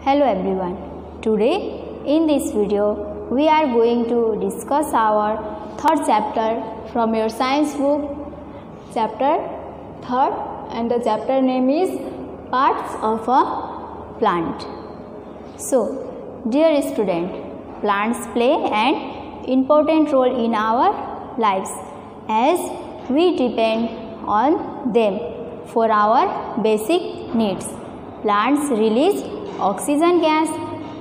Hello everyone. Today in this video we are going to discuss our third chapter from your science book, chapter 3rd, and the chapter name is Parts of a Plant. So, dear student, plants play an important role in our lives as we depend on them for our basic needs. Plants release oxygen gas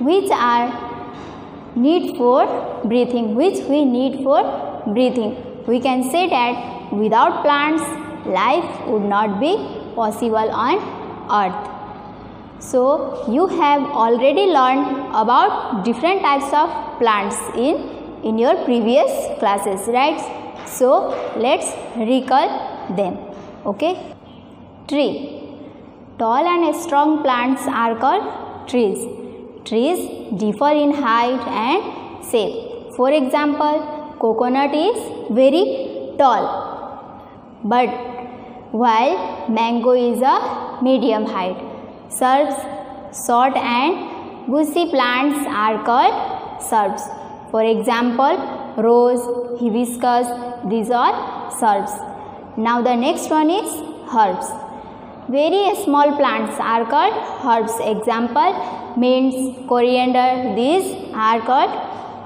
which we need for breathing. We can say that without plants life would not be possible on earth. So you have already learned about different types of plants in your previous classes, right? So let's recall them. Okay. Tree. Tall and strong plants are called trees. Trees differ in height and shape. For example, coconut is very tall, but while mango is a medium height. Shrubs, short and bushy plants are called shrubs. For example, rose, hibiscus, these are shrubs. Now the next one is herbs. Very small plants are called herbs. Example, mint, coriander, these are called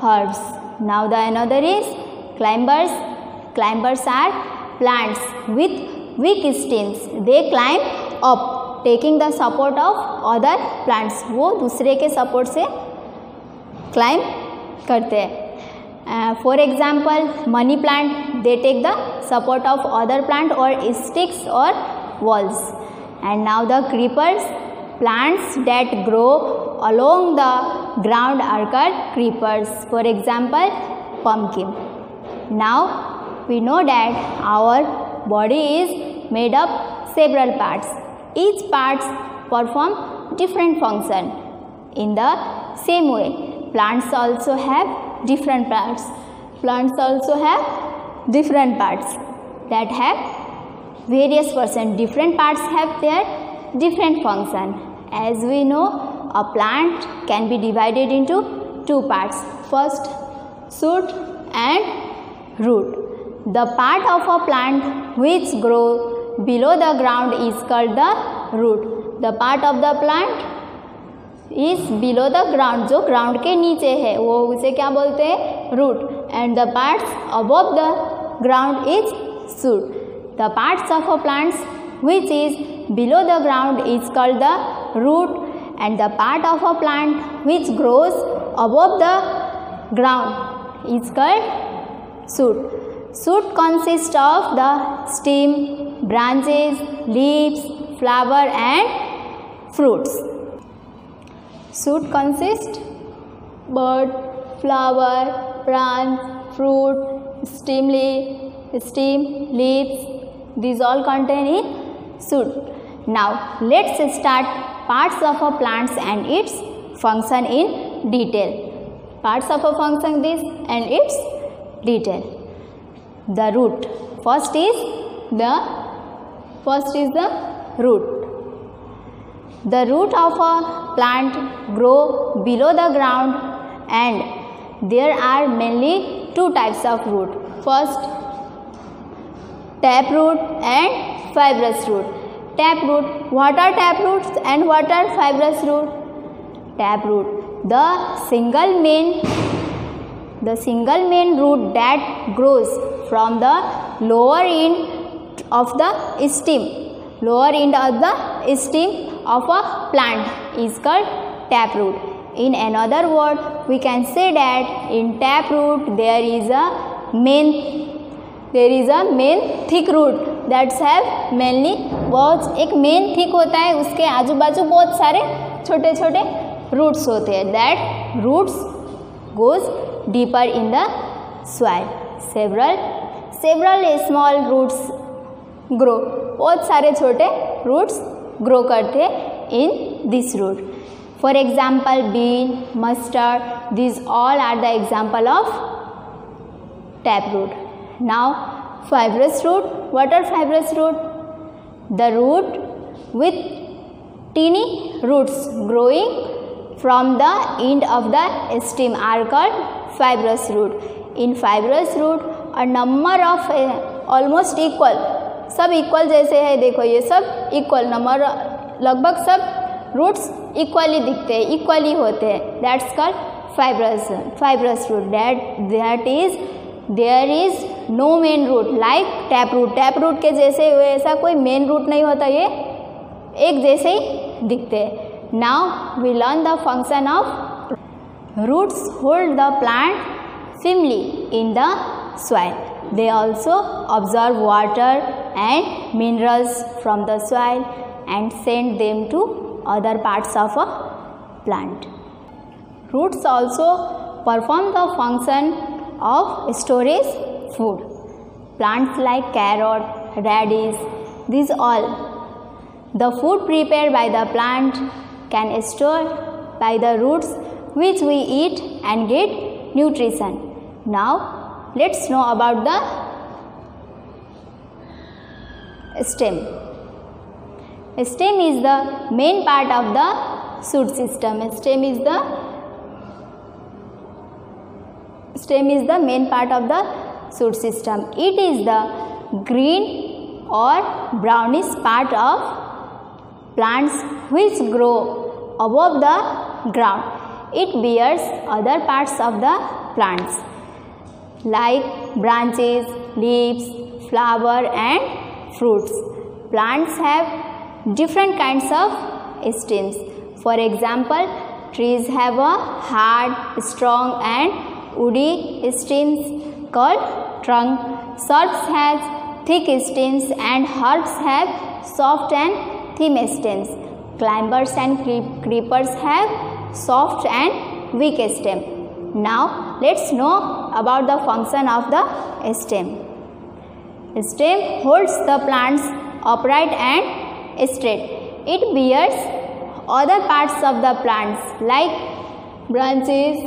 herbs. Now the another is climbers. Climbers are plants with weak stems. They climb up, taking the support of other plants. वो दूसरे के support से climb करते हैं. For example, money plant, they take the support of other plant or sticks or walls. And now the creepers, plants that grow along the ground are called creepers. For example, pumpkin. Now we know that our body is made up several parts. Each parts perform different function. In the same way, plants also have different parts. Plants also have different parts that have various function. Different parts have their different function. As we know, a plant can be divided into two parts. First, shoot and root. The part of a plant which grows below the ground is called the root. The part of the plant is below the ground, जो ground के नीचे है वो उसे क्या बोलते हैं? Root. And the parts above the ground is shoot. The parts of a plant which is below the ground is called the root, and the part of a plant which grows above the ground is called shoot. Shoot consists of the stem, branches, leaves, flower and fruits. Shoot consists bud, flower, branch, fruit, stem, leaves. These all contain in shoot. Now let's start parts of a plant and its function in detail. Parts of a function this and its detail. The root. First is the root. The root of a plant grow below the ground, and there are mainly two types of root. First, tap root and fibrous root. Tap root. What are tap roots and what are fibrous root? Tap root. The single main root that grows from the lower end of the stem. Lower end of the stem of a plant is called tap root. In another word, we can say that in tap root there is a main thick root that's have mainly बहुत एक main thick होता है, उसके आजू बाजू बहुत सारे छोटे छोटे roots होते हैं. That roots goes deeper in the soil. Several small roots grow. बहुत सारे छोटे roots grow करते in this root. For example, bean, mustard, these all are the example of tap root. Now fibrous root. What are fibrous root? The root with teeny roots growing from the end of the stem are called fibrous root. In fibrous root a number of almost equal, सब equal जैसे है, देखो ये सब equal number, लगभग सब roots equally दिखते हैं, इक्वली होते हैं, that's called fibrous root. That is there is no main root like tap root. Tap root के जैसे ऐसा कोई main root नहीं होता, ये एक जैसे ही दिखते हैं. Now we learn the function of roots. Hold the plant firmly in the soil. They also absorb water and minerals from the soil and send them to other parts of a plant. Roots also perform the function of storage food. Plants like carrot, radish, these all, the food prepared by the plant can store by the roots which we eat and get nutrition. Now let's know about the stem. Stem is the main part of the shoot system. Stem is the main part of the shoot system. It is the green or brownish part of plants which grow above the ground. It bears other parts of the plants like branches, leaves, flower and fruits. Plants have different kinds of stems. For example, trees have a hard, strong and woody stems called trunk. Shrubs have thick stems and herbs have soft and thin stems. Climbers and creepers have soft and weak stem. Now let's know about the function of the stem. Stem holds the plants upright and straight. It bears other parts of the plants like branches,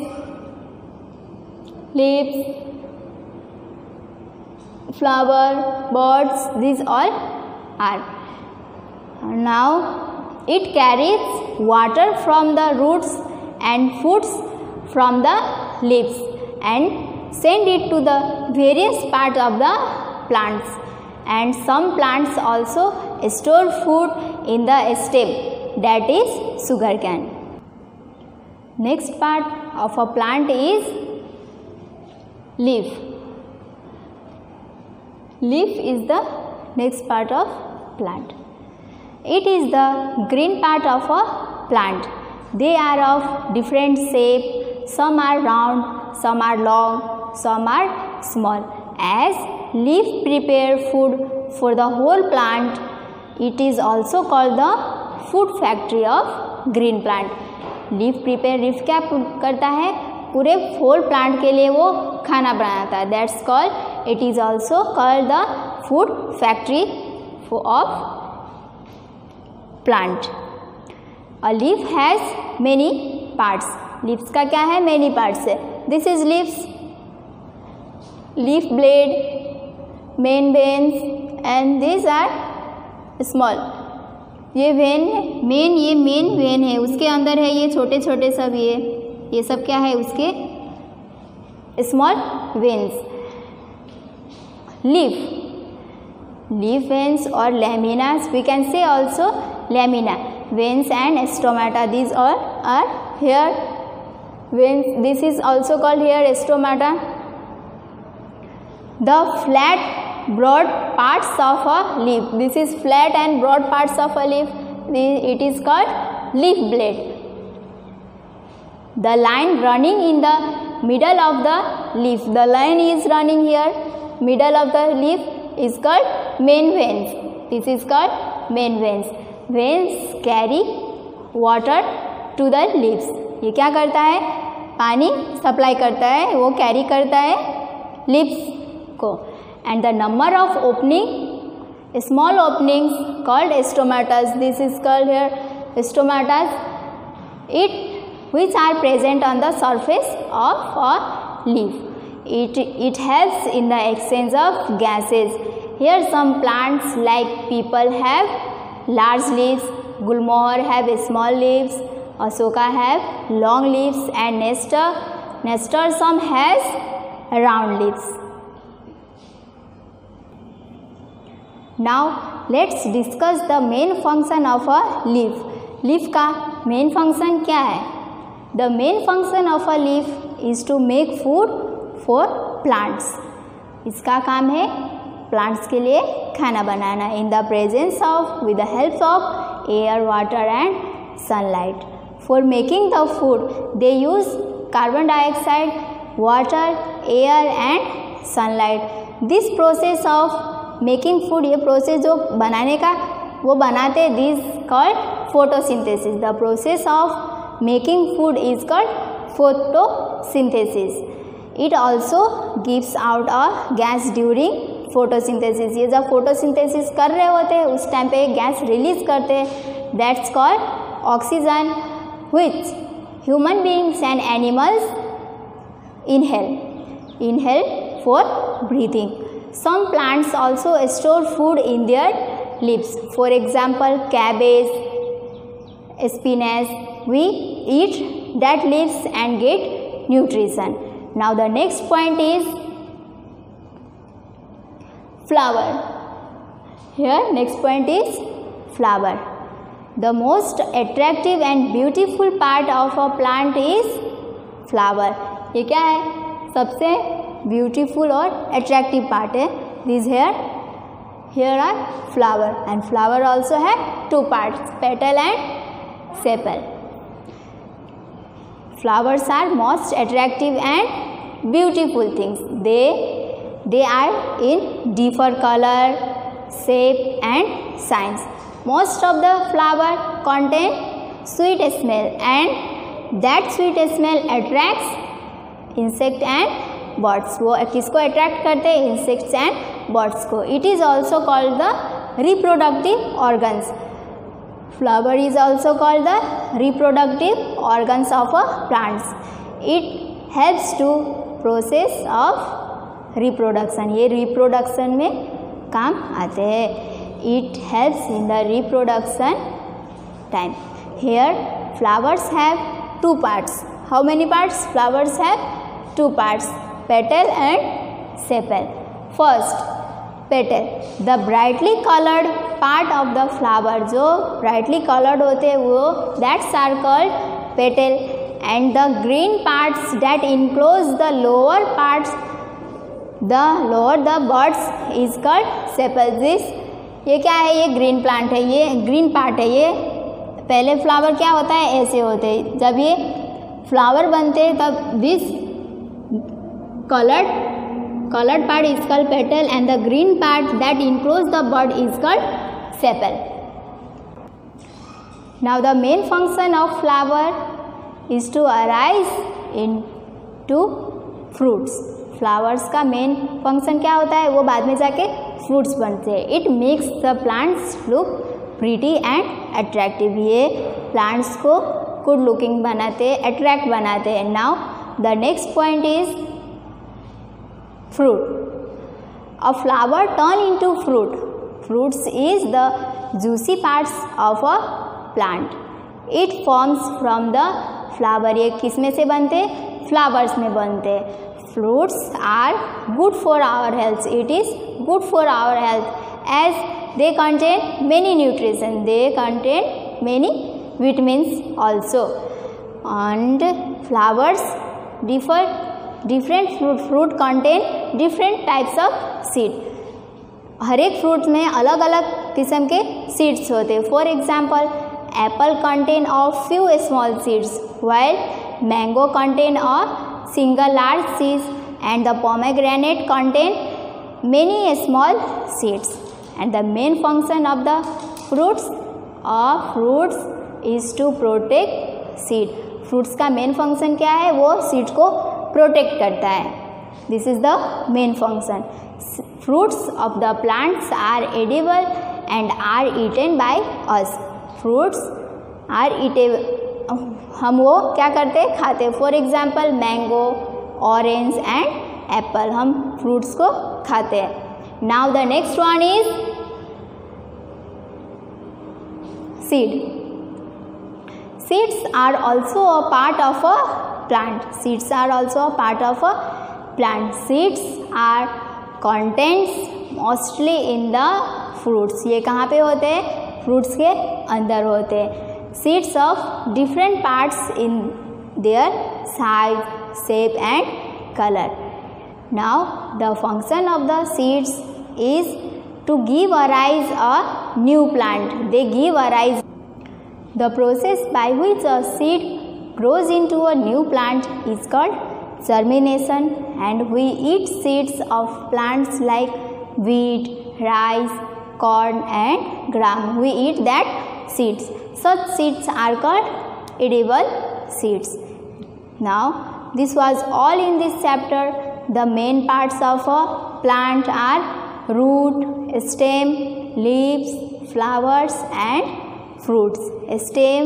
leaves, flower, buds, these all are. Now it carries water from the roots and foods from the leaves and send it to the various parts of the plants. And some plants also store food in the stem, that is sugarcane. Next part of a plant is leaf. Leaf is the next part of plant. It is the green part of a plant. They are of different shape. Some are round, some are long, some are small. As leaf prepare food for the whole plant, it is also called the food factory of green plant. Leaf prepare, leaf क्या करता है? पूरे whole plant के लिए वो खाना बनाता है. That's called, it is also called the food factory of plant. A leaf has many parts. Leaves का क्या है? Many parts है. This is leaves, leaf blade, main veins and these are small. ये वेन है, ये main vein है, उसके अंदर है ये छोटे छोटे सब, ये सब क्या है? उसके स्मॉल वेन्स. लीफ वेन्स और laminas, we can say also lamina. Veins and stomata, these all are here. Veins, this is also called here stomata. The flat broad parts of a leaf, this is flat and broad parts of a leaf, it is called leaf blade. The line running in the middle of the leaf, the line is running here, middle of the leaf is called main veins. This is called main veins. Veins carry water to the leaves. ये क्या करता है? पानी supply करता है, वो carry करता है leaves को. And the number of opening, small openings called stomatas. This is called here stomatas. Which are present on the surface of a leaf. It helps in the exchange of gases. Here some plants like people have large leaves, gulmohar have small leaves, Asoka have long leaves and nasturtium has round leaves. Now let's discuss the main function of a leaf. Leaf का main function क्या है? The main function of a leaf is to make food for plants. इसका काम है plants के लिए खाना बनाना in the presence of with the help of air, water and sunlight. For making the food they use carbon dioxide, water, air and sunlight. This process of making food, ये process जो बनाने का वो बनाते हैं, this called photosynthesis. The process of making food is called photosynthesis. It also gives out a gas during photosynthesis. ये जब photosynthesis कर रहे होते हैं उस टाइम पे गैस रिलीज करते हैं, that's called oxygen, which human beings and animals inhale for breathing. Some plants also store food in their leaves. For example, cabbage, spinach. We eat that leaves and get nutrition. Now the next point is flower. Here next point is flower. The most attractive and beautiful part of a plant is flower. ये क्या है? सबसे beautiful और attractive part है. This here are flower and flower also have two parts, petal and sepal. Flowers are most attractive and beautiful things. They are in different color, shape and signs. Most of the flower contain sweet smell and that sweet smell attracts insect and birds. वो किसको attract करते हैं? Insects and birds को. It is also called the reproductive organs. Flower is also called the reproductive organs of a plants. It helps to process of reproduction. ये reproduction में काम आते हैं. It helps in the reproduction time. Here flowers have two parts. How many parts? Flowers have two parts, petal and sepal. First, petal. The brightly colored part of the flower, जो brightly colored होते हैं वो that's are called petal, and the green parts that enclose the lower parts, the buds is called sepal. This ये क्या है? ये green plant है, ये green part है. ये पहले flower क्या होता है? ऐसे होते हैं. जब ये flower बनते हैं तब this colored part is called petal and the green part that enclose the bud is called sepal. Now the main function of flower is to arise into fruits. Flowers का main function क्या होता है? वो बाद में जाके fruits बनते हैं. It makes the plants look pretty and attractive. ये plants को good looking बनाते हैं, attract बनाते हैं. Now the next point is fruit. A flower turn into fruit. Fruits is the juicy parts of a plant. It forms from the flower. ये किस में से बनते? Flowers में बनते. Fruits are good for our health. It is good for our health as they contain many nutrition. They contain many vitamins also. And flowers different fruit contain different types of seed. हर एक fruit में अलग अलग किस्म के seeds होते हैं. For example, Apple contain of few small seeds while mango contain a single large seeds and the pomegranate contain many small seeds. And the main function of the fruits is to protect seed. Fruits का main function क्या है? वो seed को protect करता है. This is the main function. Fruits of the plants are edible and are eaten by us. Fruits are eatable. हम वो क्या करते हैं? खाते हैं. For example, mango, orange and apple. हम फ्रूट्स को खाते हैं. Now the next one is seed. Seeds are also a part of a plant. Seeds are also a part of a plant. Seeds are contents mostly in the fruits. ये कहाँ पे होते हैं? Fruits के अंदर होते हैं. Seeds of different parts in their size, shape and color. Now the function of the seeds is to give arise a new plant. They give arise. The process by which a seed grows into a new plant is called germination, and we eat seeds of plants like wheat, rice, corn and gram. We eat that seeds. Such seeds are called edible seeds. Now this was all in this chapter. The main parts of a plant are root, stem, leaves, flowers and fruits. Stem,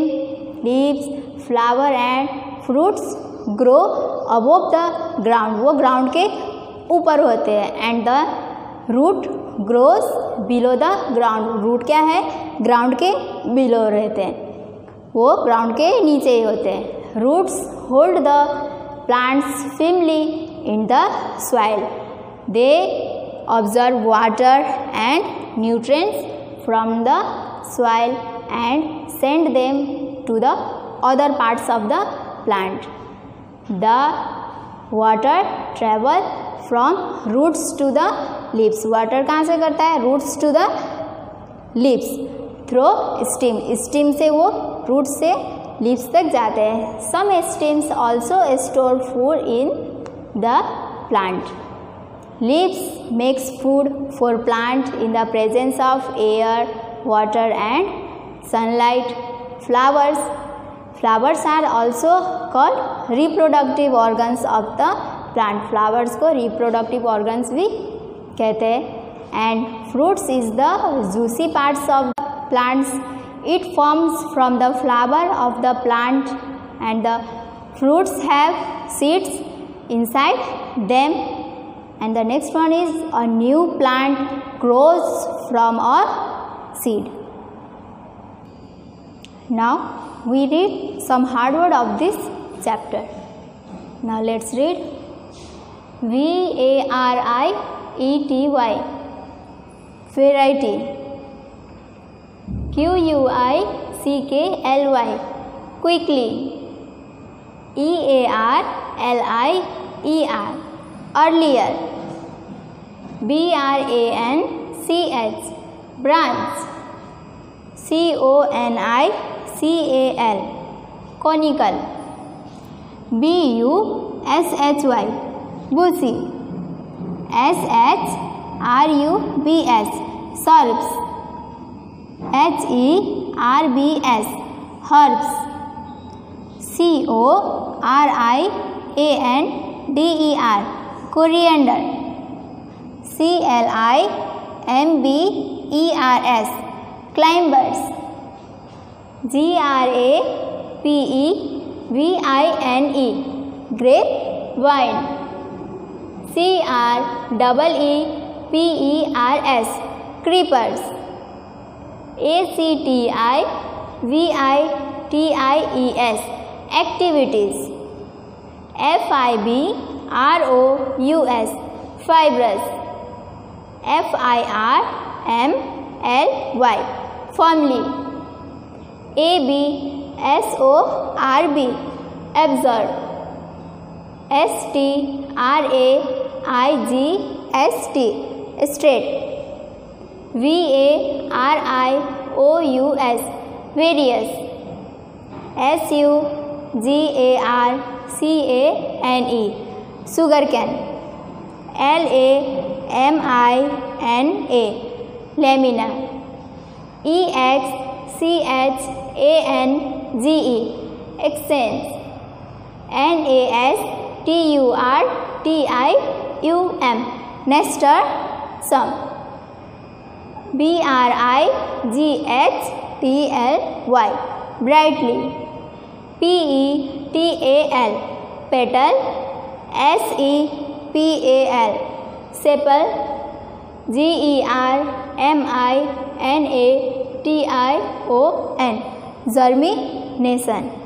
leaves, flower and fruits grow above the ground. वो ground के ऊपर होते हैं. And the root grows below the ground. Root क्या है? Ground के below रहते हैं. वो ground के नीचे ही होते हैं. Roots hold the plants firmly in the soil. They absorb water and nutrients from the soil and send them to the other parts of the plant. The water travel from roots to the leaves. Water कहाँ से करता है? Roots to the leaves through stem. Stem से वो roots से leaves तक जाते हैं. Some stems also store food in the plant. Leaves makes food for plant in the presence of air, water and sunlight. Flowers are also called reproductive organs of the plant. Flowers को reproductive organs भी कहते हैं. And fruits is the juicy parts of the plants. It forms from the flower of the plant, and the fruits have seeds inside them. And the next one is a new plant grows from a seed. Now we read some hard word of this chapter. Now let's read variety, variety. quickly, quickly. earlier, earlier. branch, branch. conical, conical. bushy, bushy. shrubs, shrubs. herbs, herbs. coriander, coriander. climbers, climbers. grapevine, grapevine. creepers, creepers. activities, activities. fibrous, fibrous. firmly, firmly. absorb, absorb. straight, straight. various, various. sugarcane, sugarcane. lamina, lamina. exchange, exchange. nesturtium, nestor, sum. brightly, brightly. petal, petal. sepal, sepal. germination, germination.